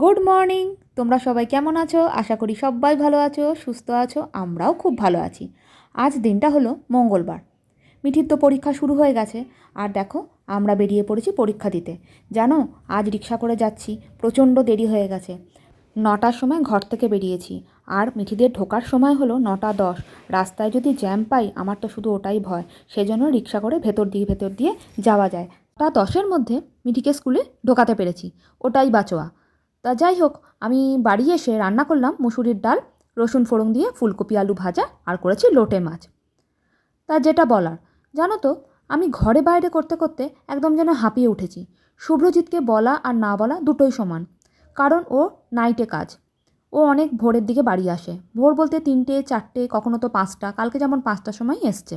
Good morning. তোমরা সবাই কেমন আছো? আশা করি সবাই ভালো আছো, সুস্থ আছো। আমরাও খুব ভালো আছি। আজ দিনটা হলো মঙ্গলবার। মিঠির তো পরীক্ষা শুরু হয়ে গেছে। আর দেখো, আমরা বেরিয়ে পড়েছি পরীক্ষা দিতে। জানো, আজ রিক্সা করে যাচ্ছি, প্রচণ্ড দেরি হয়ে গেছে। 9টার সময় ঘর থেকে বেরিয়েছি, আর মিঠিদের ঢোকার সময় হলো 9টা 10। রাস্তায় যদি জ্যাম পাই, আমার তো শুধু ওটাই ভয়। সেজন্য রিক্সা করে ভেতর দিয়ে যাওয়া যায়। 9টা 10-এর মধ্যে মিঠিকে স্কুলে ঢোকাতে পেরেছি, ওটাই বাঁচোয়া। তা যাই হোক, আমি বাড়ি এসে রান্না করলাম মুসুরির ডাল, রসুন ফোড়ন দিয়ে ফুলকপি আলু ভাজা, আর করেছি লোটে মাছ। তা যেটা বলার, জানো তো, আমি ঘরে বাইরে করতে করতে একদম যেন হাঁপিয়ে উঠেছি। শুভ্রজিৎকে বলা আর না বলা দুটোই সমান, কারণ ও নাইটে কাজ। ও অনেক ভোরের দিকে বাড়ি আসে, ভোর বলতে 3টে 4টে, কখনো তো 5টা, কালকে যেমন 5টার সময় এসছে।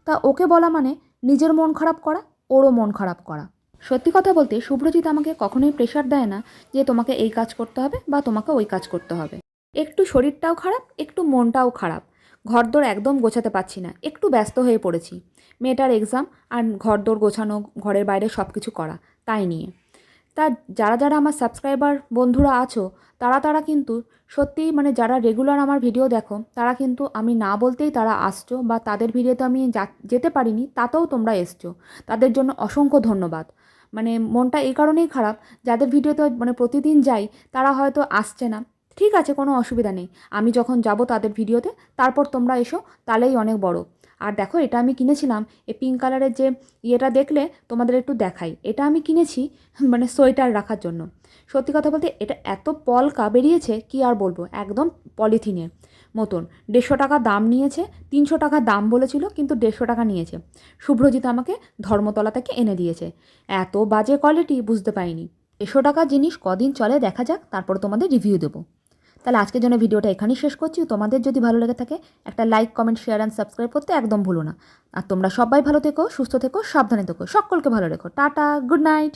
তা ওকে বলা মানে নিজের মন খারাপ করা, ওরও মন খারাপ করা। সত্যি কথা বলতে শুভ্রজিৎ আমাকে কখনোই প্রেশার দেয় না যে তোমাকে এই কাজ করতে হবে বা তোমাকে ওই কাজ করতে হবে। একটু শরীরটাও খারাপ, একটু মনটাও খারাপ। ঘরদোর একদম গোছাতে পারছি না, একটু ব্যস্ত হয়ে পড়েছি। মেয়েটার এক্সাম, আর ঘরদোর গোছানো, ঘরের বাইরে সব কিছু করা, তাই নিয়ে। তা যারা যারা আমার সাবস্ক্রাইবার বন্ধুরা আছো, তারা কিন্তু সত্যিই, মানে যারা রেগুলার আমার ভিডিও দেখো, তারা কিন্তু আমি না বলতেই তারা আসছো, বা তাদের ভিডিওতে আমি যেতে পারিনি তাতেও তোমরা এসছো। তাদের জন্য অসংখ্য ধন্যবাদ। মানে মনটা এই কারণেই খারাপ, যাদের ভিডিওতে মানে প্রতিদিন যাই, তারা হয়তো আসছে না। ঠিক আছে, কোনো অসুবিধা নেই। আমি যখন যাব তাদের ভিডিওতে, তারপর তোমরা এসো, তাহলেই অনেক বড়। আর দেখো, এটা আমি কিনেছিলাম, এই পিঙ্ক কালারের যে ইয়েটা দেখলে তোমাদের একটু দেখাই। এটা আমি কিনেছি মানে সোয়েটার রাখার জন্য। সত্যি কথা বলতে এটা এত পলকা বেরিয়েছে, কি আর বলবো, একদম পলিথিনের মতন। 150 টাকা দাম নিয়েছে। 300 টাকা দাম বলেছিল, কিন্তু 150 টাকা নিয়েছে। শুভ্রজিৎ আমাকে ধর্মতলা থেকে এনে দিয়েছে। এত বাজে কোয়ালিটি, বুঝতে পারিনি। 150 টাকা জিনিস কদিন চলে দেখা যাক, তারপর তোমাদের রিভিউ দেবো। তাহলে আজকের জন্য ভিডিওটা এখানেই শেষ করছি। তোমাদের যদি ভালো লেগে থাকে, একটা like, comment, share and subscribe করতে একদম ভুলো না। আর তোমরা সবাই ভালো থেকো, সুস্থ থেকো, সাবধানে থেকো, সকলকে ভালো রেখো। Tata, good night.